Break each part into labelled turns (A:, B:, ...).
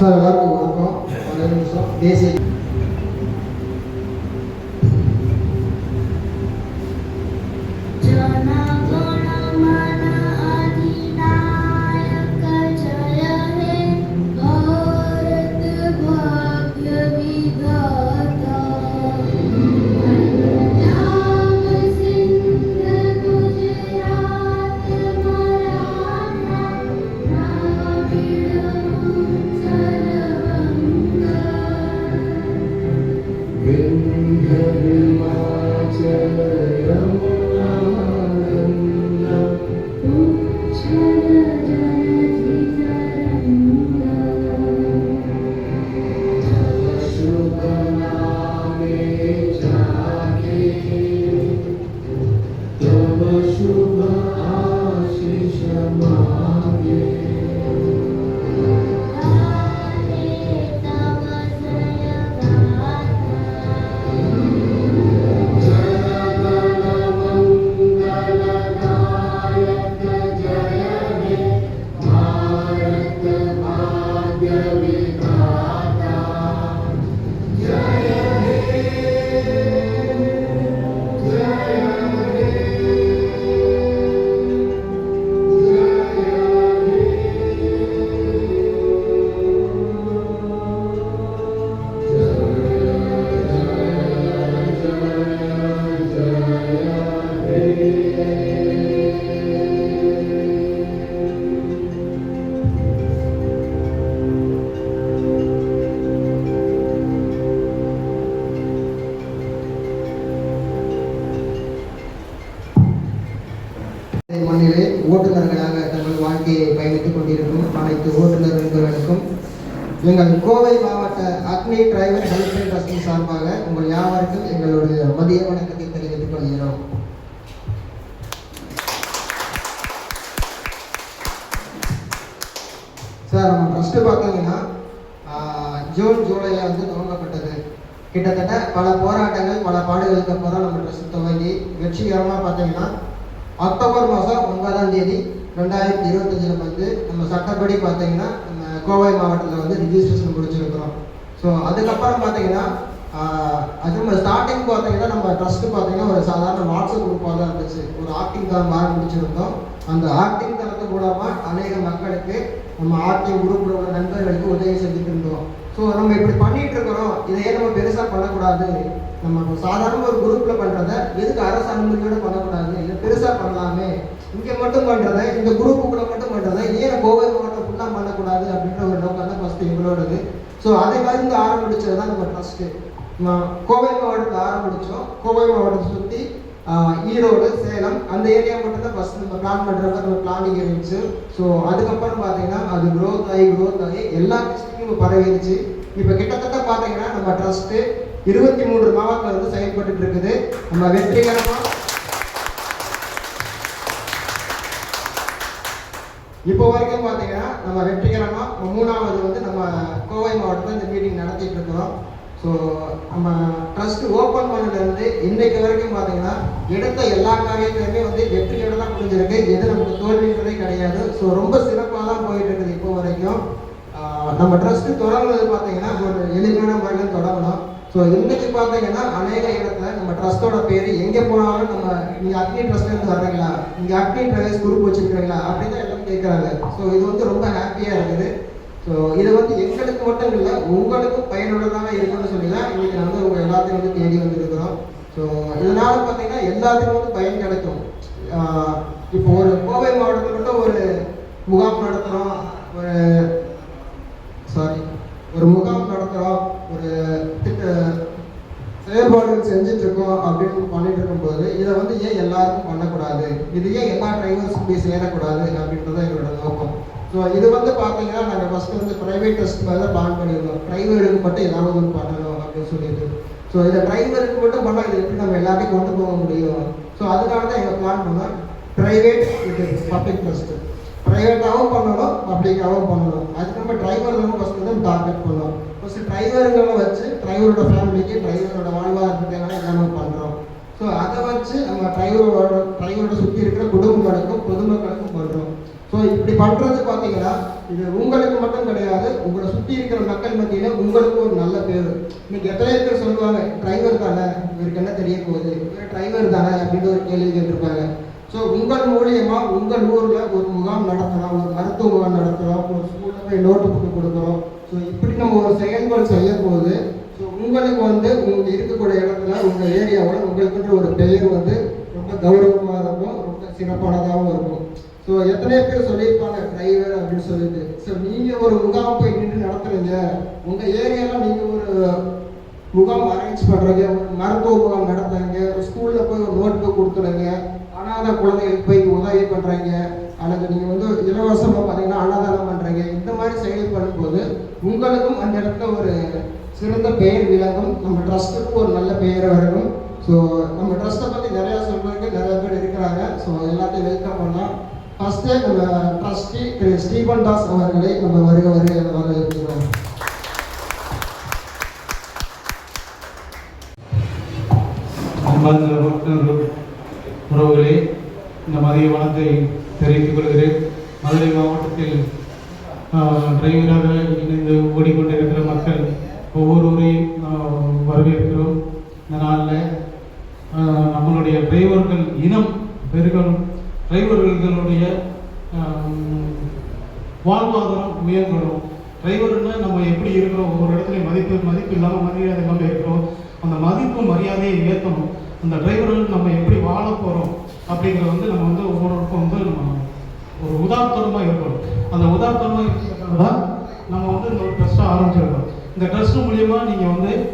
A: Sir எல்லாருக்கும் வணக்கம். ஒரு நிமிஷம் தேசிய மண்ணிலே ஓட்டுநர்களாக தங்கள் வாழ்க்கையை பயணித்துக் கொண்டிருக்கும் அனைத்து ஓட்டுநர்களுக்கும் எங்கள் கோவை மாவட்ட அக்னி டிரைவர் ஹெல்ப்லைன் ட்ரஸ்டின் சார்பாக உங்கள் யாவருக்கும் எங்களுடைய மதிய வணக்கத்தை தெரிவித்துக் கொள்கிறோம். சார், நம்ம ட்ரஸ்ட்டு பார்த்தீங்கன்னா ஜூன் ஜூலையில் வந்து துவங்கப்பட்டது. கிட்டத்தட்ட பல போராட்டங்கள் பல பாடுகளுக்கு அப்புறம் நம்ம ட்ரஸ்ட் துவங்கி வெற்றிகரமாக பார்த்தீங்கன்னா அக்டோபர் மாதம் 9ஆம் தேதி 2025 வந்து நம்ம சட்டப்படி பார்த்தீங்கன்னா நம்ம கோவை மாவட்டத்தில் வந்து ரிஜிஸ்ட்ரேஷன் முடிச்சிருக்கிறோம். ஸோ அதுக்கப்புறம் பார்த்தீங்கன்னா அது நம்ம ஸ்டார்டிங் பார்த்தீங்கன்னா நம்ம ட்ரஸ்ட்டு பார்த்தீங்கன்னா ஒரு சாதாரண வாட்ஸ்அப் குரூப்பாக தான் இருந்துச்சு. ஒரு ஆக்டிங் தளம் ஆரம்பிச்சிருந்தோம். அந்த ஆக்டிங் தளத்து மூலமாக அநேக மக்களுக்கு நம்ம ஆக்டிங் குரூப்பில் உள்ள நண்பர்களுக்கு உதவி செஞ்சுட்டு இருந்தோம். ஸோ நம்ம இப்படி பண்ணிட்டு இருக்கிறோம், இதையே நம்ம பெருசாக பண்ணக்கூடாது. நம்ம சாதாரண ஒரு குரூப்பில் பண்ணுறத எதுக்கு அரசு அனுமதியோடு பண்ணக்கூடாது, இதை பெருசாக பண்ணலாமே, இங்கே மட்டும் பண்ணுறதை இந்த குரூப்புக்குள்ளே மட்டும் பண்ணுறதை ஏன் கோவை மாவட்டம் ஃபுல்லாக பண்ணக்கூடாது அப்படின்ற ஒரு நோக்கம் தான் ஃபஸ்ட்டு எங்களோடது. ஸோ அதை வந்து ஆரம்பித்தது தான் நம்ம ட்ரஸ்ட்டு. கோவை மாவட்டத்தில் ஆரம்பித்தோம். கோவை மாவட்டத்தை சுற்றி ஈரோடு, சேலம் அந்த ஏரியா மட்டும் தான் ஃபஸ்ட் நம்ம பிளான் பண்ணுறப்ப நம்ம பிளானிங் இருந்துச்சு. ஸோ அதுக்கப்புறம் பார்த்தீங்கன்னா அது க்ரோத் ஆகி எல்லா டிஸ்ட்ரிக்டும் பரவிடுச்சு. இப்போ கிட்டத்தட்ட பார்த்தீங்கன்னா நம்ம ட்ரஸ்ட்டு 23 மாவட்டத்தில் வந்து செயல்பட்டு இருக்குது. நம்ம வெற்றிகரமாக இப்போ வரைக்கும் பார்த்தீங்கன்னா நம்ம வெற்றிகரமாக 3வது வந்து நம்ம கோவை மாவட்டத்தில் இந்த மீட்டிங் நடத்திட்டு இருக்கிறோம். ஸோ நம்ம ட்ரஸ்ட் ஓப்பன் பண்ணதுலேருந்து இன்றைக்கு வரைக்கும் பார்த்தீங்கன்னா எடுத்த எல்லா காரியத்தையுமே வந்து வெற்றியோட தான் முடிஞ்சிருக்கு. எது நமக்கு தோல்வின்றதே கிடையாது. ஸோ ரொம்ப சிறப்பாக தான் போயிட்டு இருக்குது இப்போ வரைக்கும். நம்ம ட்ரஸ்ட்டு தொடங்குறது பார்த்தீங்கன்னா ஒரு எளிமையான முறையில் தொடங்கணும். ஸோ இன்றைக்கி பார்த்தீங்கன்னா அநேக இடத்துல நம்ம ட்ரஸ்ட்டோட பேர் எங்கே போனாலும் நம்ம நீங்கள் அக்னி ட்ரஸ்ட்லேருந்து வர்றீங்களா, நீங்கள் அக்னி டிரைவர்ஸ் குரூப் வச்சுருக்கீங்களா அப்படின்னு தான் எல்லாம் கேட்குறாங்க. ஸோ இது வந்து ரொம்ப ஹாப்பியாக இருக்குது. ஸோ இது வந்து எங்களுக்கு மட்டும் இல்லை, உங்களுக்கும் பயனுள்ளதாக இருக்குன்னு சொல்லி தான் இன்றைக்கி வந்து உங்கள் எல்லாத்தையும் வந்து தேடி வந்துருக்கிறோம். ஸோ இதனால் பார்த்தீங்கன்னா எல்லாத்துக்கும் வந்து பயன் கிடைக்கும். இப்போ ஒரு கோவை மாவட்டத்தில் மட்டும் ஒரு முகாம் நடத்துகிறோம், ஒரு முகாம் நடத்துகிறோம், ஒரு செயல்பாடுகள் செஞ்சிட்ருக்கோம் அப்படின்னு பண்ணிட்டு இருக்கும்போது இதை வந்து ஏன் எல்லாருக்கும் பண்ணக்கூடாது, இது ஏன் எல்லா டிரைவர்ஸும் போய் சேரக்கூடாது அப்படின்றத எங்களோட நோக்கம். ஸோ இது வந்து பார்த்தீங்கன்னா நாங்கள் ஃபஸ்ட்டு வந்து ப்ரைவேட் ட்ரஸ்ட் மாதிரி தான் பிளான் பண்ணியிருந்தோம். டிரைவருக்கு மட்டும் ஏதாவது ஒன்று பண்ணணும் அப்படின்னு சொல்லிட்டு. ஸோ இதை டிரைவருக்கு மட்டும் பண்ணால் இது எப்படி நம்ம எல்லாத்தையும் கொண்டு போக முடியும். ஸோ அதனால தான் எங்கள் பிளான் பண்ணோம் ப்ரைவேட் இது பப்ளிக் ட்ரஸ்ட்டு. ப்ரைவேட்டாகவும் பண்ணணும், பப்ளிக்காகவும் பண்ணணும். அதுக்கு நம்ம டிரைவர்களும் ஃபஸ்ட்டு வந்து டார்கெட் பண்ணோம். ஃபஸ்ட்டு டிரைவருங்களை வச்சு டிரைவரோட ஃபேமிலிக்கு டிரைவரோட வாழ்வாதாரத்துக்கான எல்லாமே பண்ணுறோம். ஸோ அதை வச்சு நம்ம டிரைவரோட சுற்றி இருக்கிற குடும்பங்களுக்கும் பொதுமக்களுக்கும் பண்ணுறோம். ஸோ இப்படி பண்ணுறது பார்த்தீங்கன்னா இது உங்களுக்கு மட்டும் கிடையாது, உங்களை சுற்றி இருக்கிற மக்கள் மத்தியில் உங்களுக்கு ஒரு நல்ல பேர். இன்னைக்கு எத்தனை பேர் சொல்லுவாங்க, டிரைவர் தானே, இவருக்கு என்ன தெரிய போகுது, டிரைவர் தானே அப்படின்னு ஒரு கேள்வி கேட்டிருப்பாங்க. ஸோ உங்கள் மூலியமாக உங்கள் ஊரில் ஒரு முகாம் நடத்துகிறோம், ஒரு மருத்துவ முகாம் நடத்துகிறோம், ஒரு ஸ்கூலில் போய் நோட்டு புக்கு கொடுக்குறோம். ஸோ இப்படி நம்ம ஒரு செயல்கள் செய்யும் போது ஸோ உங்களுக்கு உங்களுக்கு இருக்கக்கூடிய இடத்துல உங்கள் ஏரியாவில் உங்களுக்குன்ற ஒரு பெயர் ரொம்ப கௌரவமாக இருக்கும், ரொம்ப சிறப்பானதாகவும் இருக்கும். ஸோ எத்தனை பேர் சொல்லியிருப்பாங்க டிரைவர் அப்படின்னு சொல்லிட்டு. ஸோ நீங்கள் ஒரு முகாம் போய் நின்று நடத்துறீங்க, உங்கள் ஏரியாவில் நீங்கள் ஒரு முகாம் அரேஞ்ச் பண்ணுறீங்க, ஒரு மருத்துவ முகாம் நடத்துறீங்க, ஒரு ஸ்கூலில் போய் ஒரு நோட் புக் கொடுத்துறீங்க, அனாதை குழந்தைகளுக்கு போய் உதவி பண்ணுறீங்க, அல்லது நீங்கள் இலவசமாக பார்த்தீங்கன்னா அன்னதானம் பண்ணுறீங்க. இந்த மாதிரி செயல் பண்ணும்போது உங்களுக்கும் அந்த இடத்துல ஒரு சிறந்த பெயர் விளங்கும், நம்ம ட்ரஸ்ட்டுக்கும் ஒரு நல்ல பெயர் வரும். ஸோ நம்ம ட்ரஸ்ட்டை பற்றி நிறையா சொல்றதுக்கு நிறைய பேர் இருக்கிறாங்க. ஸோ எல்லாத்தையும் வெல்கம் பண்ணலாம். ஃபர்ஸ்ட்டு நம்ம ட்ரஸ்டி திரு ஸ்டீபன் தாஸ் அவர்களை நம்ம வரவேற்கிறோம்.
B: உறவுகளே, இந்த மதிய வணக்கத்தை தெரிவித்துக் கொள்கிறேன். மதுரை மாவட்டத்தில் டிரைவராக இணைந்து ஓடிக்கொண்டிருக்கிற மக்கள் ஒவ்வொருவரையும் வரவேற்கிறோம். இந்த நாளில் நம்மளுடைய டிரைவர்கள் இனம் பெருகும், டிரைவர்களுடைய வாழ்வாதாரம் உயர்ந்துடும். டிரைவர்னா நம்ம எப்படி இருக்கிறோம், ஒவ்வொரு இடத்துலையும் மதிப்பு இல்லாமல் மரியாதை இல்லாமல் இருக்கிறோம். அந்த மதிப்பு மரியாதையை ஏற்றணும். அந்த டிரைவர்கள் நம்ம எப்படி வாழ போகிறோம் அப்படிங்கிறத நம்ம ஒவ்வொருக்கும் நம்ம ஒரு உதாரணமாக இருக்கணும். அந்த உதாரணமாக இருக்கிறதுனால தான் நம்ம இந்த ஒரு ட்ரஸ்ட்டை ஆரம்பிச்சிருக்கோம். இந்த ட்ரஸ்ட் மூலியமாக நீங்கள்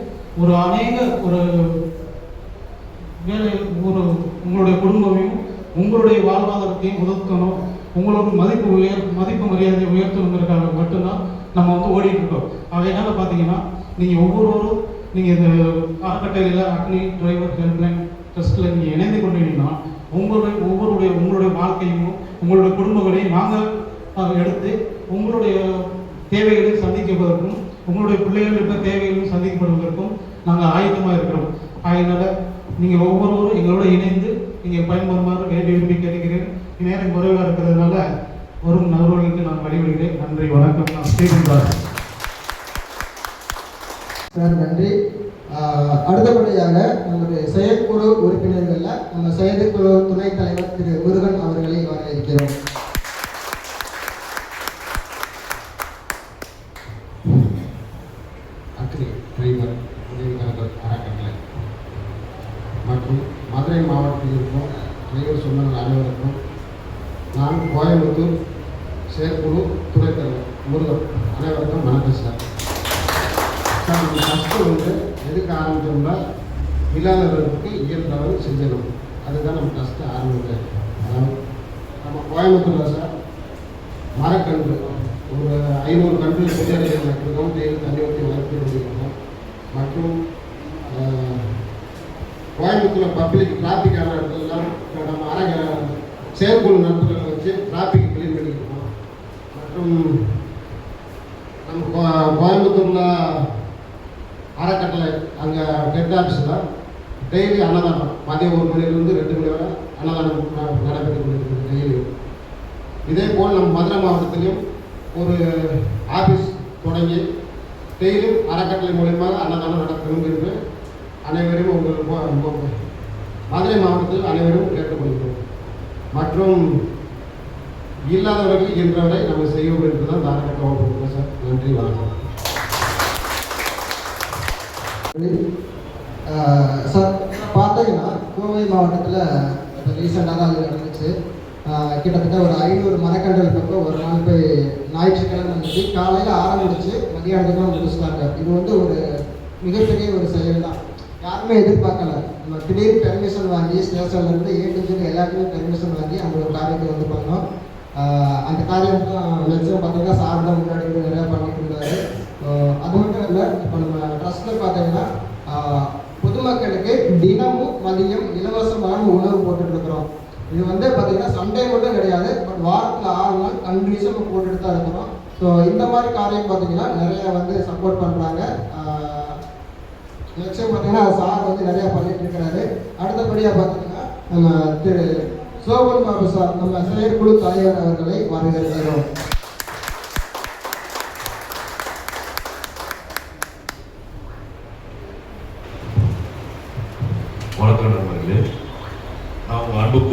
B: ஒரு அநேக ஒரு உங்களுடைய குடும்பமையும் உங்களுடைய வாழ்வாதாரத்தையும் உதவணும், உங்களோட மதிப்பு மரியாதையை உயர்த்தணுங்கிறதுக்காக மட்டும்தான் நம்ம ஓடிட்டு இருக்கோம். அதனால பார்த்தீங்கன்னா நீங்கள் ஒவ்வொருவரும் நீங்கள் இந்த அறக்கட்டளையில் அக்னி டிரைவர் ஹெல்ப்லைன் ட்ரஸ்ட்டில் நீங்கள் இணைந்து கொண்டீங்கன்னா உங்களுடைய வாழ்க்கையும் உங்களுடைய குடும்பங்களையும் நாங்கள் எடுத்து உங்களுடைய தேவைகளை சந்திப்பதற்கும் உங்களுடைய பிள்ளைகளுடைய தேவைகளையும் சந்திக்கப்படுவதற்கும் நாங்கள் ஆயுதமாக இருக்கிறோம். அதனால் நீங்கள் ஒவ்வொருவரும் எங்களோட இணைந்து நீங்கள் பயன்பெறுமாறு விரும்பி கேட்கிறேன். நேரம் குறைவாக இருக்கிறதுனால வரும் நபர்களுக்கு நான் வழிவிடுகிறேன். நன்றி, வணக்கம். நான் ஸ்டீபன் தாஸ்
A: சார். நன்றி. அடுத்தபடியாக நம்முடைய செயற்குழு உறுப்பினர்களில் நம்ம செயற்குழு துணைத் தலைவர் திரு முருகன் அவர்களை வரவேற்கிறோம்.
C: அக்னி டிரைவர் உதவியாளர்கள் அறக்கட்டளை மற்றும் மதுரை மாவட்டத்தில் இருக்கும் டிரைவர் சொந்தங்கள் அனைவருக்கும் நான் கோயம்புத்தூர் செயற்குழு துணைத் தலைவர் முருகன் அனைவருக்கும் வணக்கம் சார். சார், நம்ம ட்ரஸ்ட்டு எதுக்கு ஆரம்பித்தோம்னா இல்லாதவர்களுக்கு இயற்கை செஞ்சணும், அதுதான் நம்ம ட்ரஸ்ட்டு ஆரம்பித்தோம். அதாவது நம்ம கோயம்புத்தூரில் சார் மரக்கன்று ஒரு 500 கன்று புதியடைகள் நட்டிருக்கோம், டெய்லி தண்ணி ஊற்றி வளர்த்து கொண்டிருக்கோம். மற்றும் கோயம்புத்தூரில் பப்ளிக் டிராஃபிக்கான இடத்துலாம் நம்ம செயற்குழு நண்பர்களை வச்சு டிராஃபிக் கிளீன் பண்ணியிருக்கோம். மற்றும் நம்ம கோயம்புத்தூரில் அறக்கட்டளை அங்கே ஹெட் ஆஃபீஸில் டெய்லி அன்னதானம் மதியம் 1 மணிலிருந்து 2 மணி வரை அன்னதானம் நடைபெற்று கொண்டிருக்கிறது டெய்லி. இதே போல் நம்ம மதுரை மாவட்டத்திலையும் ஒரு ஆஃபீஸ் தொடங்கி டெய்லியும் அறக்கட்டளை மூலியமாக அன்னதானம் நடத்தணும் என்று அனைவரும் உங்கள் மதுரை மாவட்டத்தில் அனைவரும் கேட்டுக்கொள்கிறோம். மற்றும் இல்லாதவர்கள் இயன்றவரை நம்ம செய்வோம் என்று தான் அறக்கட்டளை சார். நன்றி, வணக்கம்
A: சார். பார்த்தீங்கன்னா கோவை மாவட்டத்தில் இப்போ ரீசெண்டாக தான் அது நடந்துச்சு. கிட்டத்தட்ட ஒரு 500 மரக்கன்றுகள் பக்கம் ஒரு நாள் போய் ஞாயிற்றுக்கிழமை வந்துச்சு காலையில் ஆரம்பிச்சு மதியானத்துக்கு முடிச்சுட்டாங்க. இது ஒரு மிகப்பெரிய ஒரு செயல் தான், யாருமே எதிர்பார்க்கல. நம்ம திடீர்னு பெர்மிஷன் வாங்கி ஸ்டேஷன்லேருந்து ஏடிஜிக்கு எல்லாருக்குமே பெர்மிஷன் வாங்கி அந்த ஒரு காரியத்தை பண்ணோம். அந்த காரியம் லட்சம் பார்த்தீங்கன்னா சார் தான் முன்னாடி நிறையா பண்ணிட்டு இருந்தார். அது மட்டும் இல்லை, இப்போ நம்ம ட்ரஸ்ட்டில் பார்த்தீங்கன்னா பொதுமக்களுக்கு தினமும் மதியம் இலவசமான உணவு போட்டுட்ருக்குறோம். இது பார்த்தீங்கன்னா சண்டே மட்டும் கிடையாது, பட் வாரத்தில் 6 நாள் கண்டினியூஸாக போட்டுட்டு தான் இருக்கிறோம். ஸோ இந்த மாதிரி காரியம் பார்த்தீங்கன்னா நிறையா சப்போர்ட் பண்ணுறாங்க. லட்சம் பார்த்தீங்கன்னா சார் நிறையா பண்ணிட்டு இருக்கிறாரு. அடுத்தபடியாக பார்த்தீங்கன்னா நம்ம திரு சோபன் பாபு சார், நம்ம செயற்குழு தலைவர் அவர்களை வரவேற்கிறோம்.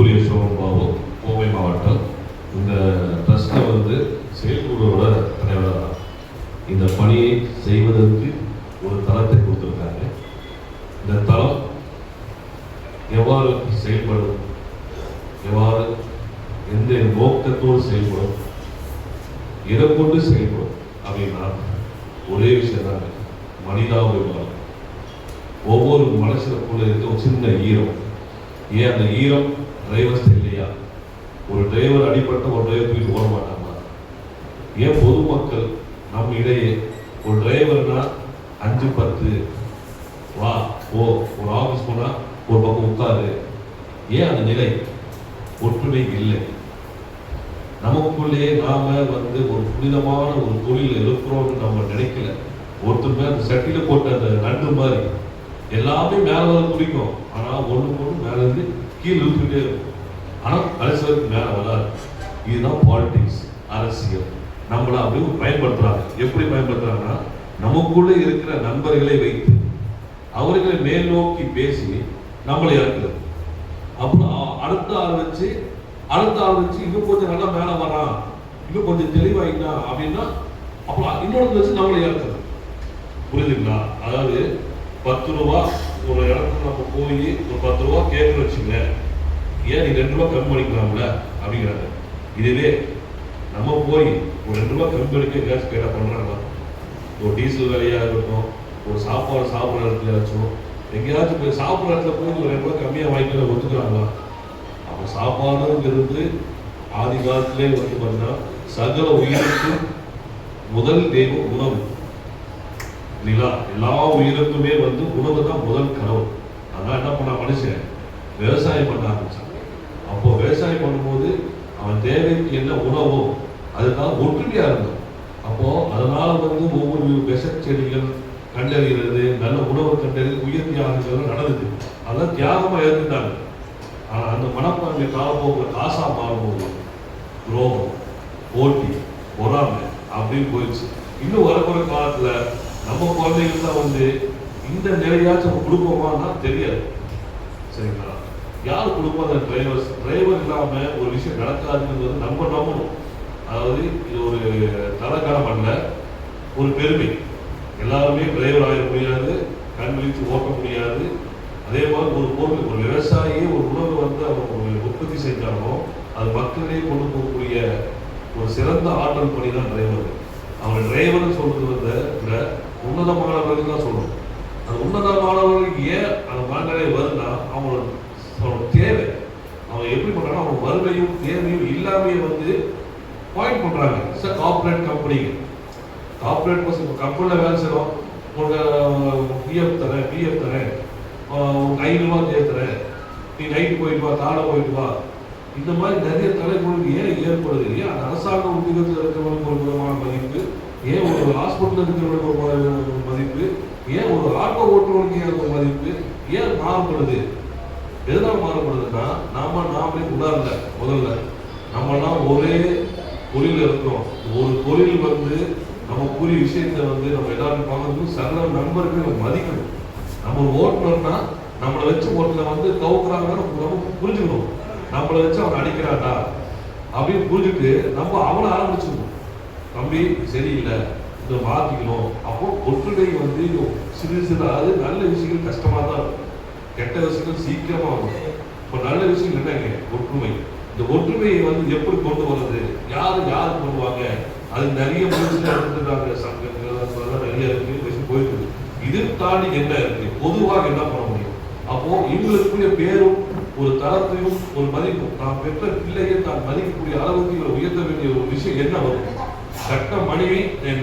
D: அன்புக்குரிய சோழன் பாபு, கோவை மாவட்டம். இந்த ட்ரஸ்ட்டில் வந்து செயல்குழுவோட தலைவராக இந்த பணியை செய்வதற்கு ஒரு தளத்தை கொடுத்துருக்காங்க. இந்த தளம் எவ்வாறு செயல்படும், எவ்வாறு எந்த நோக்கத்தோடு செயல்படும், எதை கொண்டு செயல்படும் அப்படின்னா ஒரே விஷயம் தாங்க, மனிதாபிமானம். ஒவ்வொரு மனுஷனுக்குள்ள இருக்க ஒரு சின்ன ஈரம். ஏன் அந்த ஈரம் டிரைவர்ஸ் இல்லையா? ஒரு டிரைவர் அடிப்பட்ட ஒரு டிரைவர் தூக்கி ஓட மாட்டாங்களா? ஏன் பொதுமக்கள் நம் இடையே ஒரு டிரைவர்னா 5-10 வா ஓ, ஒரு ஆஃபீஸ் போனா ஒரு பக்கம் உட்காரு, ஏன் அந்த நிலை? ஒற்றுமை இல்லை. நமக்குள்ளேயே நாம வந்து ஒரு புனிதமான ஒரு தொழில் இருக்கிறோம்னு நம்ம நினைக்கல. ஒருத்தர் அந்த சட்டியில போட்ட அந்த நண்டு மாதிரி எல்லாமே மேல வர பிடிக்கும், ஆனா ஒண்ணு மேல இருந்து கீழே இழுத்துக்கிட்டே இருக்கும். ஆனா கடைசி வரைக்கும் மேல வராது. இதுதான் பாலிடிக்ஸ், அரசியல். நம்மள அப்படி பயன்படுத்துறாங்க. எப்படி பயன்படுத்துறாங்கன்னா, நமக்குள்ளே இருக்கிற நண்பர்களை வைத்து அவர்களை மேல் நோக்கி பேசி நம்மளை இறக்குறது. அப்புறம் அடுத்த ஆள் வச்சு இன்னும் கொஞ்சம் நல்லா மேல வரான், இன்னும் கொஞ்சம் தெளிவாயிட்டான் அப்படின்னா அப்புறம் இன்னொரு வச்சு நம்மளை இறக்குறது. புரியுதுங்களா? அதாவது 10 ரூபா ஒரு இடத்துல நம்ம போய் ஒரு 10 ரூபா கேட்கணும் வச்சுங்க, ஏன் நீ 2 ரூபா கம்மி பண்ணிக்கலாம்ல அப்படிங்கிறாங்க. இதுவே நம்ம போய் ஒரு 2 ரூபா கம்மி பண்ணிக்க கேஸ் கேட்டா பண்றாங்க. ஒரு டீசல் விலையா இருக்கட்டும், ஒரு சாப்பாடு சாப்பிட்ற இடத்துல ஆச்சும், எங்கேயாச்சும் போய் சாப்பிட்ற இடத்துல போய் ஒரு 2 ரூபா கம்மியாக வாங்கிட்டு ஒத்துக்கிறாங்களா? அப்போ சாப்பாடுங்கிறது ஆதி காலத்திலே வந்து பார்த்தீங்கன்னா சகல உயிருக்கு முதல் தெய்வம் உணவு. இல்லைங்களா? எல்லா உயிருக்குமே வந்து உணவு தான் முதல் கடவுள். அதான் என்ன பண்ண மனுஷன் விவசாயம் பண்ண ஆரம்பிச்சான். அப்போ விவசாயம் பண்ணும்போது அவன் தேவைக்கு என்ன உணவோ அதுக்காக ஒற்றுமையா இருந்தோம். அப்போ அதனால வந்து ஒவ்வொரு விஷ செடிகள் கண்டறிகிறது, நல்ல உணவு கண்டறிந்து உயிர் தியாகங்கள் நடந்தது. அதெல்லாம் தியாகமா இருந்துட்டாங்க. ஆனா அந்த மனப்பான்மை காலப்போக்கில் காசா மாறும்போது துரோகம், போட்டி, பொறாமை அப்படின்னு போயிடுச்சு. இன்னும் வரப்போற காலத்துல நம்ம குழந்தைகள் தான் வந்து இந்த நிலையாச்சும் கொடுப்போமான்னா தெரியாது. சரிங்களா? யார் கொடுப்போம்? அந்த டிரைவர் இல்லாம ஒரு விஷயம் நடக்காதுங்கிறது நம்ம நம்பணும். அதாவது இது ஒரு தலக்காலம் அல்ல, ஒரு பெருமை. எல்லாருமே டிரைவர் ஆக முடியாது, கண் விழித்து ஓட்ட முடியாது. அதே மாதிரி ஒரு பொருள், ஒரு விவசாயியே ஒரு உணவு வந்து அவங்க உற்பத்தி செஞ்சாலும் அது மக்களிடையே கொண்டு போகக்கூடிய ஒரு சிறந்த ஆற்றல் பணி தான் டிரைவர். அவங்க டிரைவர்னு சொல்றது வந்து விட உன்னதமானவர்கள் தான் சொல்லணும். அந்த உன்னதமானவர்களுக்கு ஏன் அந்த மனநிலை வருதுன்னா அவங்களோட தேவை. அவங்க எப்படி பண்றாங்கன்னா அவங்க வறுமையும் தேவையும் இல்லாமையே வந்து பாயிண்ட் பண்றாங்க. சார் கார்பரேட் கம்பெனிங்க, கார்பரேட் பர்சன் கம்பெனியில் வேலை செய்யறோம், உங்களுக்கு பிஎஃப் தரேன், உங்களுக்கு 5 ரூபா தேர்த்துறேன், நீ நைட்டு போயிட்டு வா, காலை போயிட்டு வா. இந்த மாதிரி நிறைய தலைமுறைக்கு ஏன் ஏற்படுது? ஏன் அந்த அரசாங்க உத்தியோகத்தில் இருக்கிறவங்களுக்கு ஒரு விதமான மதிப்பு, ஏன் ஒரு ஹாஸ்பிட்டல் இருக்கிறவங்களுக்கு ஒரு மதிப்பு, ஏன் ஒரு ஆட்டோ ஓட்டுறவங்களுக்கு ஒரு மதிப்பு ஏன் மாறுபடுது? எதனால மாறுபடுதுன்னா நாமளே உணரல. முதல்ல நம்மளாம் ஒரே தொழில் இருக்கிறோம். ஒரு தொழில் வந்து நமக்குரிய விஷயத்தை வந்து நம்ம எல்லாரும் பார்க்கணும். சகல நண்பர்கள் மதிக்கணும். நம்ம ஒரு ஓட்டுநர்னா நம்மளை வச்சு ஓட்டுல வந்து கவுக்குறாங்கன்னா நம்ம புரிஞ்சுக்கணும். நம்மளை வச்சு அவன் அடிக்கிறான்டா அப்படின்னு புரிஞ்சுட்டு நம்ம அவனை ஆரம்பிச்சுக்கணும். தம்பி சரியில்லை, இதை மாற்றிக்கணும். அப்போ ஒற்றுமை வந்து சிறு அதாவது நல்ல விஷயங்கள் கஷ்டமாக தான் இருக்கும், கெட்ட விஷயங்கள் சீக்கிரமாக வரும். இப்போ நல்ல விஷயம் என்னங்க? ஒற்றுமை. இந்த ஒற்றுமையை வந்து எப்படி கொண்டு வர்றது? யார் கொண்டுவாங்க? அது நிறைய முயற்சிகள் எடுத்துட்டாங்க. சங்கங்கள் நிறைய இருக்கு, போயிட்டு இருக்கு. இது தாண்டி என்ன இருக்கு? பொதுவாக என்ன பண்ண முடியும்? அப்போ இவங்களுக்குரிய பேரும் ஒரு தரத்தையும் ஒரு மதிப்பும் தான் பெற்ற பிள்ளையை தான் மதிக்கக்கூடிய அளவுக்கு இவர் உயர்த்த வேண்டிய ஒரு விஷயம் என்ன வரும்? கட்ட மனைவி, என்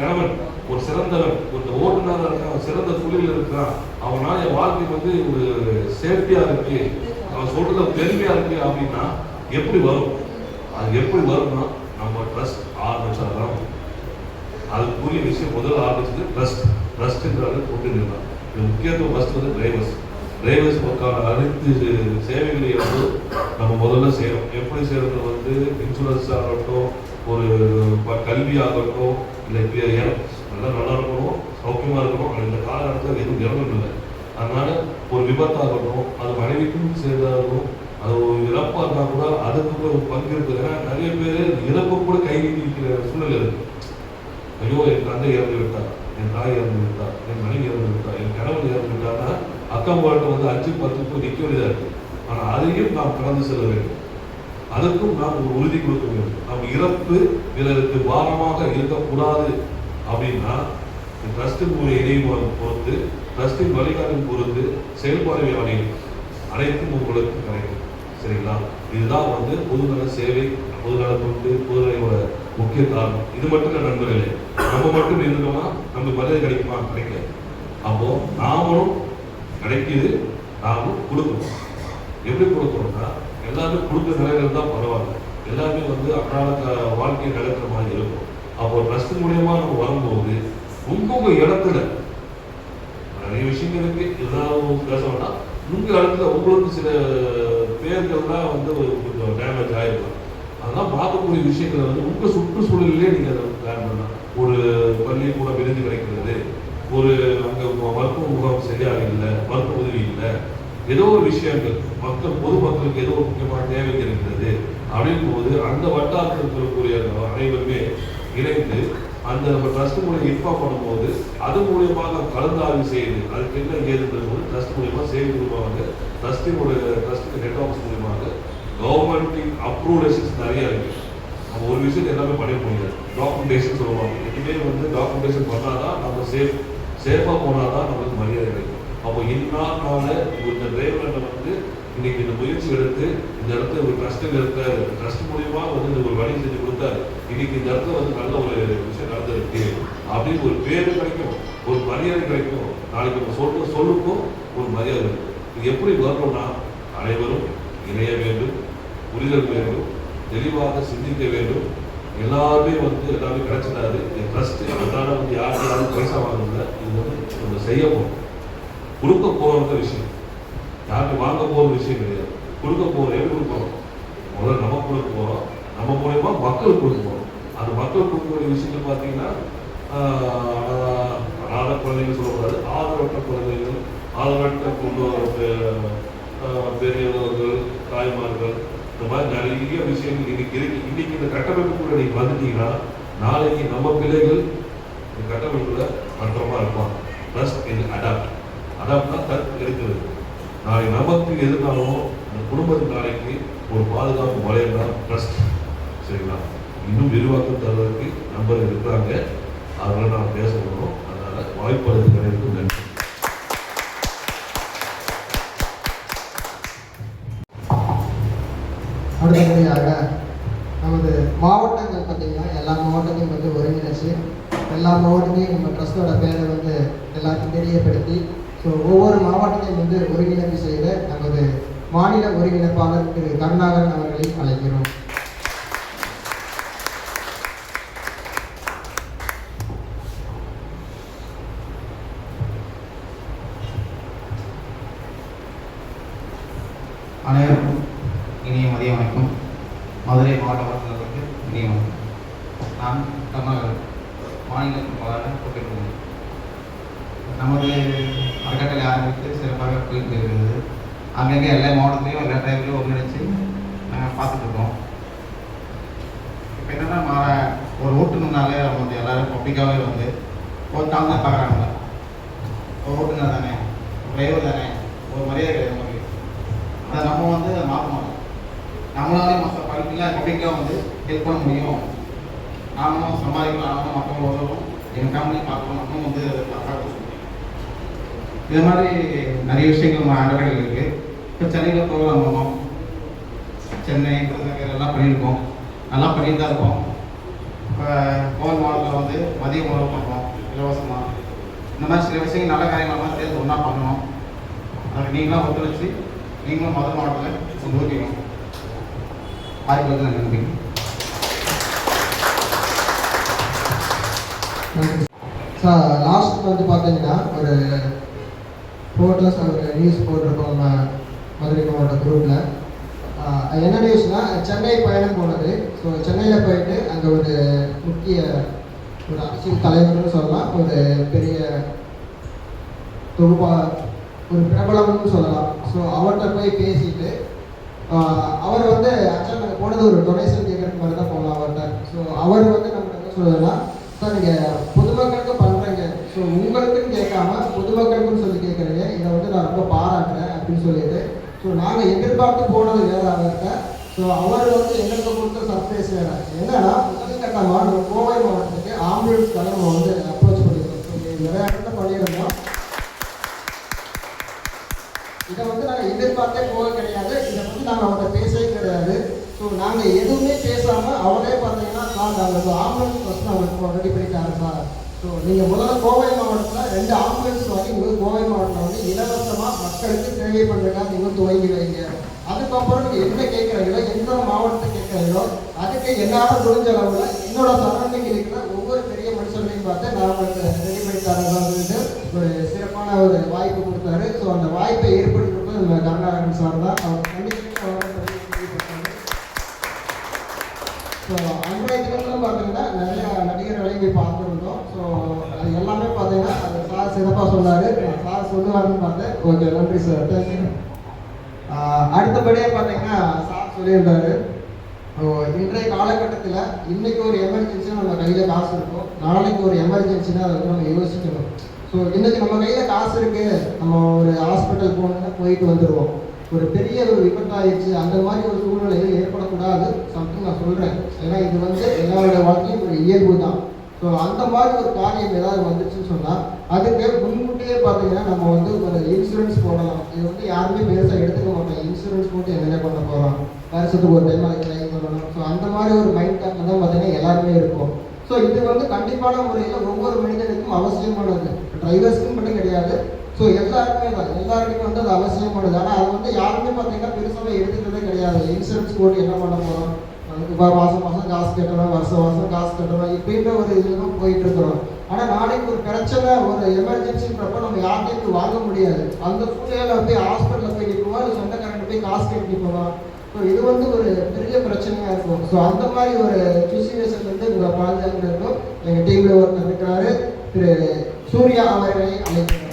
D: கணவன் ஒரு சிறந்தவன், ஒரு ஓட்டுநராக இருக்கான், சிறந்த தொழில் இருக்கிறான், அவனால என் வாழ்க்கை வந்து ஒரு சேஃப்டியா இருக்கு, அவன் சொல்றத பெருமையா இருக்கு அப்படின்னா எப்படி வரும்? அது எப்படி வரும்னா நம்ம ட்ரஸ்ட் ஆரம்பிச்சாதான். அதுக்குரிய விஷயம் முதல்ல ஆரம்பிச்சது ட்ரஸ்ட்ன்றது கொண்டு நின்றான். இது முக்கியத்துவம் ஃபர்ஸ்ட் வந்து டிரைவர்ஸ்க்கான அனைத்து சேவைகளையும் வந்து நம்ம முதல்ல செய்யணும். எப்படி செய்யறது வந்து இன்சூரன்ஸ் ஆகட்டும், ஒரு கல்வி ஆகட்டும், இல்லை நல்லா இருக்கணும், சௌக்கியமா இருக்கணும். இந்த காலகட்டத்தில் எதுவும் இறங்கணும் இல்லை. அதனால ஒரு விபத்தாகட்டும், அது மனைவிக்கும் சேர்ந்தாகணும், அது ஒரு இறப்பாக இருந்தால் கூட அதுக்கு கூட ஒரு பங்கு இருக்குது. ஏன்னா நிறைய பேர் இறப்பு கூட கை நீட்டி இருக்கிற சூழ்நிலை இருக்கு. ஐயோ என் தந்தை இறந்து விட்டார், என் தாய் இறந்து விட்டார், என் மனைவி இறந்து விட்டார், என் கணவன் இறந்து விட்டார்னா அக்கம் வாழ்க்கை வந்து 5-10 போய் நிற்க வேண்டியதாக இருக்கு. ஆனால் அதையும் நாம் கடந்து செல்ல வேண்டும். அதற்கும் நாம் ஒரு உறுதி கொடுக்க வேண்டும். நம் இறப்பு பிறருக்கு பாரமாக இருக்கக்கூடாது அப்படின்னா ட்ரஸ்டின் மூலம் இணையம் பொறுத்து, ட்ரஸ்டின் வழிகாட்டின் பொறுத்து செயல்பாடு அனைத்தும் உங்களுக்கு கிடைக்கும். சரிங்களா? இதுதான் வந்து பொதுநல சேவை, பொதுநல தொண்டு, பொதுநலையோட முக்கிய காரணம். இது மட்டும் இல்லை நண்பர்களே, நம்ம மட்டும் இருந்தோம்னா நமக்கு மரியாதை கிடைக்குமா? கிடைக்காது. அப்போ நாமளும் கிடைக்குது, நாமும் கொடுக்கணும். எப்படி கொடுக்கணும்னா எல்லாமே கொடுக்குற நிலைகள் தான் பரவாயில்ல, எல்லாமே வந்து அன்றாட வாழ்க்கையை நடக்கிற மாதிரி இருக்கும். அப்போ ட்ரஸ்ட் மூலியமா நம்ம வரும்போது உங்க இடத்துல நிறைய விஷயங்கள் இருக்கு, இருந்தாலும் பேச வேண்டாம். உங்க இடத்துல உங்களுக்கு சில பேர்கள்லாம் வந்து கொஞ்சம் டேமேஜ் ஆகிருக்கும். அதெல்லாம் பார்க்கக்கூடிய விஷயங்களை வந்து உங்க சுற்றுச்சூழலிலே நீங்க அதை பிளான் பண்ணலாம். ஒரு பள்ளிக்கூட விருது கிடைக்கிறது, ஒரு அங்கே மருத்துவ முகாம் சரியாக இல்லை, மருத்துவ உதவி இல்லை, ஏதோ ஒரு விஷயங்கள் மக்கள் பொதுமக்களுக்கு ஏதோ ஒரு முக்கியமான தேவை இருக்கிறது அப்படின் போது அந்த வட்டாரத்தில் இருக்கக்கூடிய அனைவருமே இணைந்து அந்த நம்ம ட்ரஸ்ட் மூலியம் இன்ஃபார்ம் பண்ணும்போது அது மூலியமாக கலந்தாய்வு செய்து அதுக்கு என்ன ஏதுன்றது போது ட்ரஸ்ட் மூலியமாக சேவை மூலமாக ட்ரஸ்டின் ஹெட் ஆஃபீஸ் மூலியமாக கவர்மெண்ட் அப்ரூவலேஷன்ஸ் நிறைய இருக்கு. நம்ம ஒரு விஷயத்தை எல்லாமே பண்ண முடியாது. டாக்குமெண்டேஷன் சொல்லுவாங்க. எதுவுமே வந்து டாக்குமெண்டேஷன் பண்ணாதான் நம்ம சேஃபாக போனாதான் நம்மளுக்கு மரியாதை கிடைக்கும். அப்போ இன்னால இந்த டிரைவரை வந்து இன்னைக்கு இந்த முயற்சி எடுத்து இந்த இடத்துல ஒரு ட்ரஸ்டில் இருக்காரு, ட்ரஸ்ட் மூலியமா வந்து ஒரு வழி செஞ்சு கொடுத்தாரு, இன்னைக்கு இந்த இடத்துல வந்து நல்ல ஒரு விஷயம் நடந்திருக்கு அப்படின்னு ஒரு பேரு கிடைக்கும், ஒரு மரியாதை கிடைக்கும். நாளைக்கு நம்ம சொல்லுக்கும் ஒரு மரியாதை இருக்கும். இது எப்படி வரணும்னா அனைவரும் இணைய வேண்டும், புரிதல் வேண்டும், தெளிவாக சிந்திக்க வேண்டும். எல்லாருமே வந்து எல்லாமே கிடைச்சிடாது. ட்ரஸ்ட் அதனால வந்து யாரும் பைசா வாங்கல. இது வந்து நம்ம செய்ய போகிறோம், கொடுக்க போகிற விஷயம், யாருக்கு வாங்க போகிற விஷயம் கிடையாது. கொடுக்க போகிற எப்படி கொடுப்போம்? முதல்ல நம்ம கொடுக்க போகிறோம், நம்ம மூலயமா மக்களுக்கு கொடுக்க போகிறோம். அந்த மக்கள் கொடுக்கக்கூடிய விஷயங்கள் பார்த்தீங்கன்னா அனாதை குழந்தைகள் சொல்லக்கூடாது, ஆதரவற்ற குழந்தைகள், ஆதரவற்ற பெரியவர்கள், தாய்மார்கள், இந்த மாதிரி நிறைய விஷயங்கள் இன்னைக்கு இருக்கு. இன்னைக்கு இந்த கட்டமைப்புக்குள்ள நீங்க வந்துட்டீங்கன்னா நாளைக்கு நம்ம பிள்ளைகள் இந்த கட்டமைப்புல பத்திரமா இருப்பாங்க. பிளஸ் இது அடாப்ட்னா கருத்து எடுக்கிறது. நாளைக்கு நமக்கு எதுனாலும் அந்த குடும்பத்துக்கு நாளைக்கு ஒரு பாதுகாப்பு வளையம் தான் ட்ரஸ்ட். சரிங்களா? இன்னும் விரிவாக்கம் தருவதற்கு நம்பர் இருக்கிறாங்க, அதனால நான் பேச போகிறோம். அதனால வாய்ப்பு கிடைக்கும். நன்றி.
A: அடுத்தபடியாக நமது மாவட்டங்கள் பார்த்தீங்கன்னா எல்லா மாவட்டத்தையும் வந்து ஒருங்கிணைச்சு எல்லா மாவட்டத்தையும் நம்ம ட்ரஸ்டோட பேரை வந்து எல்லாருக்கும் தெரியப்படுத்தி ஸோ ஒவ்வொரு மாவட்டத்தையும் வந்து ஒருங்கிணைப்பு செய்த நமது மாநில ஒருங்கிணைப்பாளர் திரு கருணாகரன் அவர்களை அழைக்கிறோம்.
E: அனைவருக்கும் இனிய மதிய வணக்கம். மதுரை மாவட்ட வளர்ச்சிகளுக்கு இனிய வணக்கம். நான் கருணாகரன், மாநில பொறுப்பாளராக பொறுப்பேற்றுள்ளேன். நமது அறக்கட்டளை ஆரம்பித்து சிறப்பாக போயிட்டு இருக்கிறது. அங்கங்கே எல்லா மாவட்டத்திலையும் எல்லா டைம்லையும் ஒருங்கிணைச்சு நாங்கள் பார்த்துட்ருக்கோம். இப்போ என்னென்னா ஒரு ஓட்டுநர்னாலே அவங்க வந்து எல்லோரும் பப்ளிக்காகவே வந்து ஒரு தான் பார்க்குறாங்க. ஒரு ஓட்டுநர் தானே, டிரைவர் தானே, ஒரு மரியாதை கிடையாது நமக்கு. அதை நம்ம வந்து மாற்ற மாட்டோம். நம்மளாலே மற்ற பப்ளிக்காக வந்து ஹெல்ப் பண்ண முடியும், நானும் சம்பாதிக்கலாம், நானும் மற்றவங்க உதவும், எங்கள் ஃபேமிலியும் பார்க்கணும், நம்மளும் வந்து பார்க்க முடியும். இது மாதிரி நிறைய விஷயங்கள் நம்ம அண்டர்கள் இருக்குது. இப்போ சென்னையில் ப்ரோக்ராம் பண்ணோம், சென்னை விருதுநகர் எல்லாம் பண்ணியிருக்கோம், நல்லா பண்ணிட்டு தான் இருக்கோம். இப்போ கோவில் மாவட்டத்தில் வந்து மதிய உணவு பண்ணுறோம் இலவசமாக. இந்த மாதிரி சில விஷயங்கள் நல்ல காரியங்கள்லாம் சேர்ந்து ஒன்றா பண்ணணும். அதுக்கு நீங்களாம் ஒத்துழைச்சி நீங்களும் மதுரை மாவட்டத்தில் கொண்டு ஊற்றிக்கணும். வாய்ப்புகளுக்கு நான் நன்றி.
A: சார் லாஸ்ட் வந்து பார்த்தீங்கன்னா ஒரு ஃபோட்டோஸ் ஒரு நியூஸ் போட்டிருக்கோம் நம்ம மதுரை மாவட்ட குரூப்பில். என்ன நியூஸ்னால் சென்னை பயணம் போனது. ஸோ சென்னையில் போயிட்டு அங்கே ஒரு முக்கிய ஒரு அரசியல் தலைவர்னு சொல்லலாம், ஒரு பெரிய ஒரு பிரபலம்னு சொல்லலாம். ஸோ அவர்கிட்ட போய் பேசிட்டு அவர் வந்து ஆக்சுவலாக நாங்கள் போனது ஒரு டொனேஷன் கேட்குறதுக்கு மாதிரி தான் போகலாம் அவர்கிட்ட. ஸோ அவர் வந்து நம்ம என்ன சொல்லுதுன்னா, சார் நீங்கள் பொதுமக்களுக்கு பண்ணுறீங்க, ஸோ உங்களுக்குன்னு கேட்காம பொதுமக்களுக்குன்னு சொல்லி கேட்குறீங்க, இதை வந்து நான் ரொம்ப பாராட்டுறேன் அப்படின்னு சொல்லிட்டு. ஸோ நாங்கள் எதிர்பார்த்து போனது வேறு அவர்கிட்ட. ஸோ அவர் வந்து எங்களுக்கு கொடுத்த சர்ப்ரைஸ் வேறு என்னன்னா, முதல் கட்டமாக நம்ம கோவை மாவட்டத்துக்கு ஆம்புலன்ஸ்க்காக நம்ம வந்து அப்ரோச் பண்ணியிருக்கோம். ஸோ நிறைய இடத்துல பண்ணியிருந்தோம். இதை வந்து நாங்கள் எதிர்பார்த்தே போக கிடையாது. இதை வந்து நாங்கள் அவர்கிட்ட பேசவே கிடையாது. ஸோ நாங்கள் எதுவுமே பேசாமல் அவரே பார்த்தீங்கன்னா, சார் நாங்கள் ஆம்புலன்ஸ் ஃபஸ்ட் நாங்கள் ரெடி பண்ணிட்டாங்க சார். ஸோ நீங்கள் முதல்ல கோவை மாவட்டத்தில் 2 ஆம்புலன்ஸ் வாங்கி உங்களுக்கு கோவை மாவட்டத்தில் வந்து இலவசமாக மக்களுக்கு சேவை பண்ணுறதுக்காக நீங்கள் துவங்கி வைங்க. அதுக்கப்புறம் நீங்கள் என்ன கேட்குறீங்களோ, எந்த மாவட்டத்தை கேட்குறீங்களோ, அதுக்கு என்னால் முடிஞ்ச அளவில் என்னோட சரௌண்டிங் இருக்கிற ஒவ்வொரு பெரிய மனுஷர்களையும் பார்த்து நான் உங்களுக்கு ரெடி பண்ணி தரதான் சொல்லிட்டு ஒரு சிறப்பான ஒரு வாய்ப்பு கொடுத்தாரு. ஸோ அந்த வாய்ப்பை ஏற்படுத்தி கொடுத்தது நம்ம கருணாகரன் சார் தான். அவர் கண்டிப்பாக ஸோ அன்றைய தினத்திலும் பார்த்தீங்கன்னா நிறைய நடிகர்களை போய் பார்த்துருந்தோம். ஸோ அது எல்லாமே பார்த்தீங்கன்னா அது சார் சிறப்பாக சொன்னார். சார் சொல்லுவாருன்னு பார்த்தேன். ஓகே, நன்றி சார், தேங்க்யூ. அடுத்தபடியாக பார்த்தீங்கன்னா சார் சொல்லியிருந்தாரு, இன்றைய காலகட்டத்தில் இன்றைக்கி ஒரு எமர்ஜென்சியாக நம்ம கையில் காசு இருக்கும், நாளைக்கு ஒரு எமர்ஜென்சினா அதை வந்து நம்ம யோசிக்கணும். ஸோ இன்றைக்கி நம்ம கையில் காசு இருக்குது, நம்ம ஒரு ஹாஸ்பிட்டல் போகணுன்னா போயிட்டு வந்துடுவோம். ஒரு பெரிய ஒரு விபத்தாயிடுச்சு, அந்த மாதிரி ஒரு சூழ்நிலையில் ஏற்படக்கூடாது சம்திங் நான் சொல்கிறேன். ஏன்னா இது வந்து எல்லாரோட வாழ்க்கையும் ஒரு இயல்பு தான். ஸோ அந்த மாதிரி ஒரு காரியம் ஏதாவது வந்துச்சுன்னு சொன்னால் அதுக்கு முன்கூட்டியே பார்த்தீங்கன்னா நம்ம வந்து ஒரு இன்சூரன்ஸ் போடலாம். இது வந்து யாருமே பெருசாக எடுத்துக்க மாட்டோம். இன்சூரன்ஸ் போட்டு என்னென்ன பண்ண போகிறோம், வருஷத்துக்கு ஒரு டைம் அதுக்கு ட்ரை பண்ணணும். ஸோ அந்த மாதிரி ஒரு மைண்ட் தாட்டில் தான் பார்த்தீங்கன்னா எல்லாருமே இருக்கும். ஸோ இது வந்து கண்டிப்பான முறையில் ஒவ்வொரு மனிதனுக்கும் அவசியமானது, டிரைவர்ஸ்க்கும் மட்டும் கிடையாது. ஸோ எல்லாருக்குமே தான், எல்லாருக்குமே வந்து அது அவசியமானது. ஆனால் அது வந்து யாருமே பார்த்தீங்கன்னா பெருசாக எடுத்துக்கிறதே கிடையாது. இன்சூரன்ஸ் போட்டு என்ன பண்ண போகிறோம், இப்போ மாதம் மாதம் காசு கட்டணும், வருஷம் காசு கட்டணும், இப்படின்ற ஒரு இதில் தான் போயிட்டு இருக்கிறோம். ஆனால் நாளைக்கு ஒரு பிரச்சனை, ஒரு எமர்ஜென்சின்றப்ப நம்ம யார்கிட்டையும் வாங்க முடியாது. அந்த சூழ்நிலையில் போய் ஹாஸ்பிட்டலில் போய் நிற்போம், இல்லை சொந்தக்காரங்க போய் காசு கட்டி போவோம். ஸோ இது வந்து ஒரு பெரிய பிரச்சனையாக இருக்கும். ஸோ அந்த மாதிரி ஒரு சுச்சுவேஷன்லேருந்து உங்களை பாதுகாக்கிறதுக்கும் எங்கள் டீமில் ஒருத்தர் இருக்கிறாரு, திரு சூர்யா அவர்களை அழைக்கிறோம்.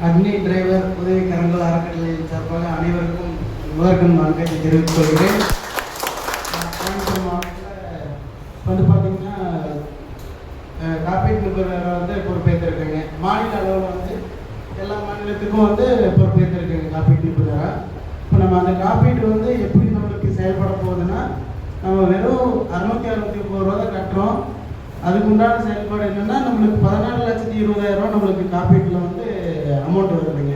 F: அக்னி டிரைவர் உதவிக்கரங்கள் அறக்கட்டளையின் சார்பாக அனைவருக்கும் முதற்கண் வணக்கத்தை தெரிவித்துக் கொள்கிறேன். கோயம்புத்தூர் மாவட்டத்தில் வந்து பார்த்தீங்கன்னா காப்பீட்டு நிபுணரை வந்து பொறுப்பேற்றிருக்கேங்க. மாநில அளவில் வந்து எல்லா மாநிலத்துக்கும் வந்து பொறுப்பேற்றிருக்கேங்க காப்பீட்டு நிபுணராக. இப்போ நம்ம அந்த காப்பீடு வந்து எப்படி நம்மளுக்கு செயல்பட போகுதுன்னா, நம்ம வெறும் 661 ரூபா தான் கட்டுறோம். அதுக்கு உண்டான செயல்பாடு என்னென்னா, நம்மளுக்கு 14,20,000 நம்மளுக்கு காப்பீட்டில் வந்து அமௌண்ட் வருதுங்க.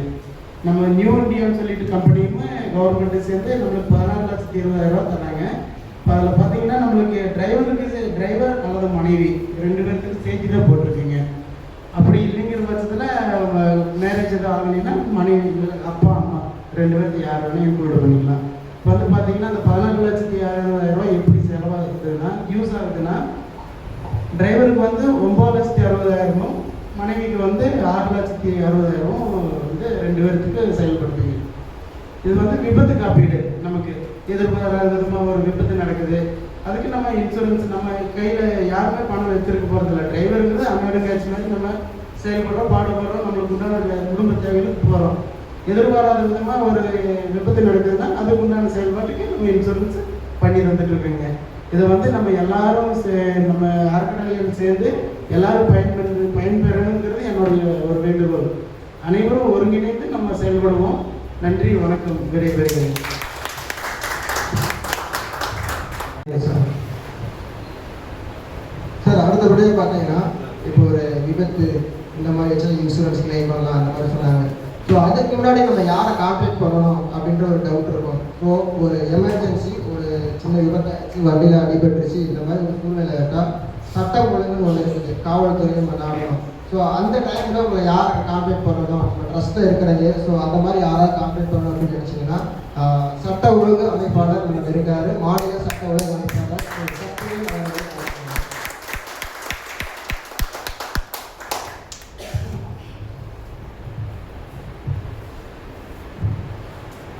F: நம்ம நியூ இண்டியான்னு சொல்லிட்டு கம்பெனியுமே கவர்மெண்ட்டு சேர்ந்து நம்மளுக்கு 14,20,000 தராங்க. இப்போ அதில் பார்த்தீங்கன்னா நம்மளுக்கு டிரைவர் அல்லது மனைவி 2 பேர்த்துக்கு சேர்த்து தான் போட்டிருக்கீங்க. அப்படி இல்லைங்கிற பட்சத்தில் மேரேஜ் எதாவது ஆகலைன்னா மனைவி, அப்பா அம்மா 2 பேருக்கு யார் வேணும் இன்க்ளூட் பண்ணிக்கலாம். இப்போ வந்து பார்த்தீங்கன்னா அந்த 14,60,000 எப்படி செலவாகுதுன்னா, யூஸ் ஆகுதுன்னா, டிரைவருக்கு வந்து 9,60,000, மனைவிக்கு வந்து 6,60,000 வந்து 2 பேர்த்துக்கு செயல்படுத்துங்க. இது வந்து விபத்து காப்பீடு. நமக்கு எதிர்பாராத விதமாக ஒரு விபத்து நடக்குது, அதுக்கு நம்ம இன்சூரன்ஸ் நம்ம கையில் யாருமே பணம் வச்சிருக்க போகிறதில்ல. டிரைவருங்கிறது அமெரிக்க ஆட்சி மாதிரி நம்ம செயல்படுறோம், பாடுபடுறோம், நம்மளுக்கு உண்டான குடும்ப தேவைகளுக்கு போகிறோம். எதிர்பாராத விதமாக ஒரு விபத்து நடக்குதுன்னா அதுக்கு உண்டான செயல்பாட்டுக்கு நம்ம இன்சூரன்ஸ் பண்ணி தந்துட்டு இருக்கோங்க. இதை வந்து நம்ம எல்லாரும் நம்ம அறக்கட்டளைகள் சேர்ந்து எல்லாரும் பயன்பெறணுங்கிறது என்னுடைய ஒரு வேண்டுகோள். அனைவரும் ஒருங்கிணைந்து நம்ம செயல்படுவோம். நன்றி, வணக்கம், விடைபெறுகிறேன்.
A: சார், அடுத்தபடியாக பார்த்தீங்கன்னா இப்போ ஒரு விபத்து இந்த மாதிரி வச்சு இன்சூரன்ஸ் கிளைம் பண்ணலாம் அந்த மாதிரி சொன்னாங்க. ஸோ அதுக்கு முன்னாடி நம்ம யாரை கான்டாக்ட் பண்ணணும் அப்படின்ற ஒரு டவுட் இருக்கும். ஸோ ஒரு எமர்ஜென்சி, ஒரு சின்ன விபத்தாச்சு, வண்டியில் அடிபட்டுருச்சு, இந்த மாதிரி ஒரு சூழ்நிலை இருந்தால் சட்டம் ஒழுங்குன்னு ஒன்று இருக்குது, காவல்துறையும் நம்ம நாடணும். ஸோ அந்த டைமில் உங்களை யாரை கான்டாக்ட் பண்ணணும், நம்ம ட்ரஸ்ட்டில் இருக்கிறது. ஸோ அந்த மாதிரி யாராவது கான்டாக்ட் பண்ணணும் அப்படின்னு நினச்சிங்கன்னா சட்ட ஒழுங்கு அமைப்பாளர் நம்ம இருக்காரு, மாநில சட்ட ஒழுங்கு அமைப்பாளர்.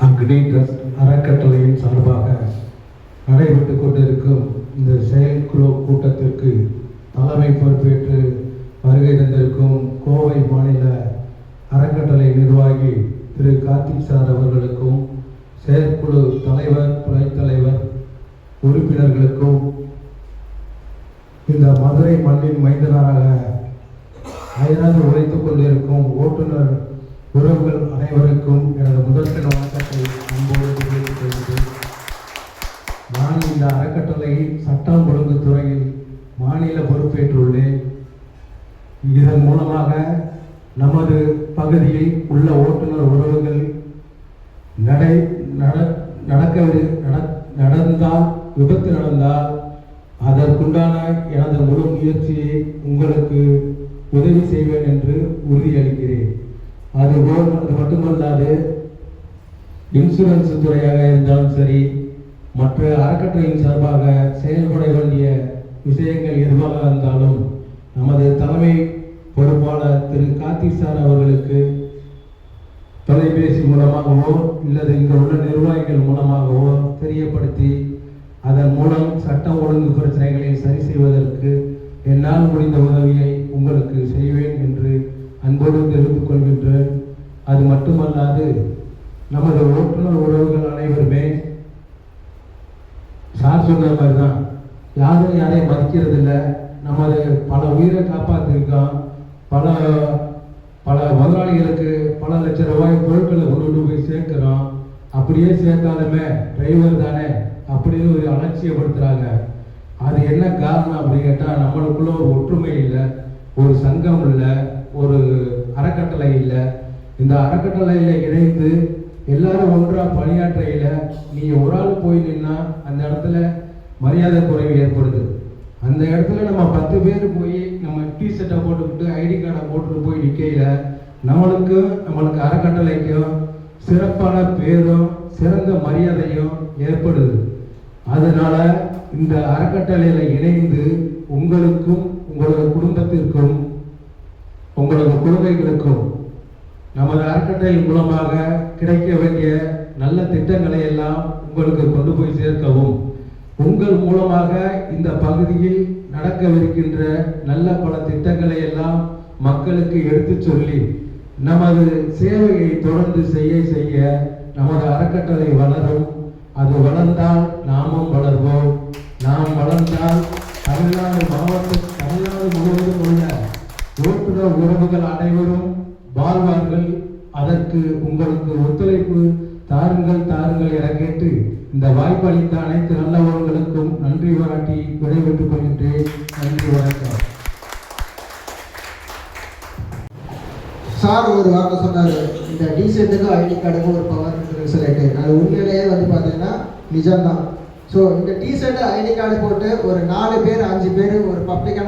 G: அக்னி ட்ரஸ்ட் அறக்கட்டளையின் சார்பாக நடைபெற்றுக் கொண்டிருக்கும் இந்த செயற்குழு கூட்டத்திற்கு தலைமை பொறுப்பேற்று வருகை தந்திருக்கும் கோவை மாநில அறக்கட்டளை நிர்வாகி திரு கார்த்திக் சார் அவர்களுக்கும் செயற்குழு தலைவர், துணைத் தலைவர், உறுப்பினர்களுக்கும் இந்த மதுரை மண்ணின் மைந்தனாக அயராது உழைத்துக் கொண்டிருக்கும் ஓட்டுநர் உறவுகள் அனைவருக்கும் எனது முதற்கண் வணக்கத்தை அன்போடு தெரிவித்துக் கொள்கிறேன். நான் இந்த அறக்கட்டளையில் சட்டம் ஒழுங்கு துறையில் மாநில பொறுப்பேற்றுள்ளேன். இதன் மூலமாக நமது பகுதியில் உள்ள ஓட்டுநர் உறவுகள் நடந்தால், விபத்து நடந்தால் அதற்குண்டான எனது முழு முயற்சியை உங்களுக்கு உதவி செய்வேன் என்று உறுதியளிக்கிறேன். அதுபோல் அது மட்டுமல்லாது இன்சூரன்ஸ் துறையாக இருந்தாலும் சரி, மற்ற அறக்கட்டளையின் சார்பாக செயல்பட வேண்டிய விஷயங்கள் எதுவாக இருந்தாலும் நமது தலைமை பொறுப்பாளர் திரு கார்த்திக் சார் அவர்களுக்கு தொலைபேசி மூலமாகவோ இல்லது இங்கு உள்ள நிர்வாகிகள் மூலமாகவோ தெரியப்படுத்தி அதன் மூலம் சட்டம் ஒழுங்கு பிரச்சனைகளை சரி செய்வதற்கு என்னால் முடிந்த உதவியை உங்களுக்கு செய்வேன் என்று அன்போடு தெரிவித்துக் கொள்கின்றேன். அது மட்டுமல்லாது நமது ஓட்டுநர் உறவுகள் அனைவருமே சார் சொன்ன மாதிரி தான், யாரையும் மதிக்கிறது இல்லை. நமது பல உயிரை காப்பாற்றிருக்கோம். பல முதலாளிகளுக்கு பல லட்சம் ரூபாய் பொருட்களை கொண்டு போய் சேர்க்கிறோம். அப்படியே சேர்த்தாலுமே டிரைவர் தானே அப்படின்னு ஒரு அலட்சியப்படுத்துகிறாங்க. அது என்ன காரணம் அப்படின்னு கேட்டால், நம்மளுக்குள்ள ஒரு ஒற்றுமை இல்லை, ஒரு சங்கம் இல்லை, ஒரு அறக்கட்டளை இல்லை. இந்த அறக்கட்டளையில் இணைந்து எல்லாரும் ஒன்றாக பணியாற்றையில் நீ ஒரு ஆள் போய் நின்னா அந்த இடத்துல மரியாதை குறைவு ஏற்படுது. அந்த இடத்துல நம்ம 10 பேர் போய் நம்ம டிஷர்ட்டை போட்டுக்கிட்டு ஐடி கார்டை போட்டுட்டு போய் நிற்கையில் நம்மளுக்கு அறக்கட்டளைக்கும் சிறப்பான பேரும் சிறந்த மரியாதையும் ஏற்படுது. அதனால இந்த அறக்கட்டளையில் இணைந்து உங்களுக்கும் உங்களது குடும்பத்திற்கும் உங்களது குழந்தைகளுக்கும் நமது அறக்கட்டளை மூலமாக கிடைக்க வேண்டிய நல்ல திட்டங்களை எல்லாம் உங்களுக்கு கொண்டு போய் சேர்க்கவும், உங்கள் மூலமாக இந்த பகுதியில் நடக்கவிருக்கின்ற நல்ல பல திட்டங்களை எல்லாம் மக்களுக்கு எடுத்து சொல்லி நமது சேவையை தொடர்ந்து செய்ய நமது அறக்கட்டளை வளரும். அது வளர்ந்தால் நாமும் வளர்வோம். நாம் வளர்ந்தால் தமிழ்நாடு முழுவதும் உள்ள ஓட்டுநர் உறவுகள் அனைவரும் வாழ்வார்கள். அதற்கு உங்களுக்கு ஒத்துழைப்பு தாருங்கள் என கேட்டு இந்த வாய்ப்பு அளித்த அனைத்து நல்லவர்களுக்கும் நன்றி பாராட்டி விடைபெற்றுக் கொள்கின்றேன். நன்றி, வணக்கம்.
A: சார் ஒரு வார்த்தை சொன்னார், இந்த டிசெட்டுக்கும் ஐடி கார்டுக்கும் ஒரு பவர் இருக்குன்னு சொல்லிட்டு. அது உண்மையிலேயே பார்த்தீங்கன்னா நிஜம்தான். ஸோ இந்த டிசெட்டு ஐடி கார்டு போட்டு ஒரு 4 பேர் 5 பேர் ஒரு பப்ளிக்கான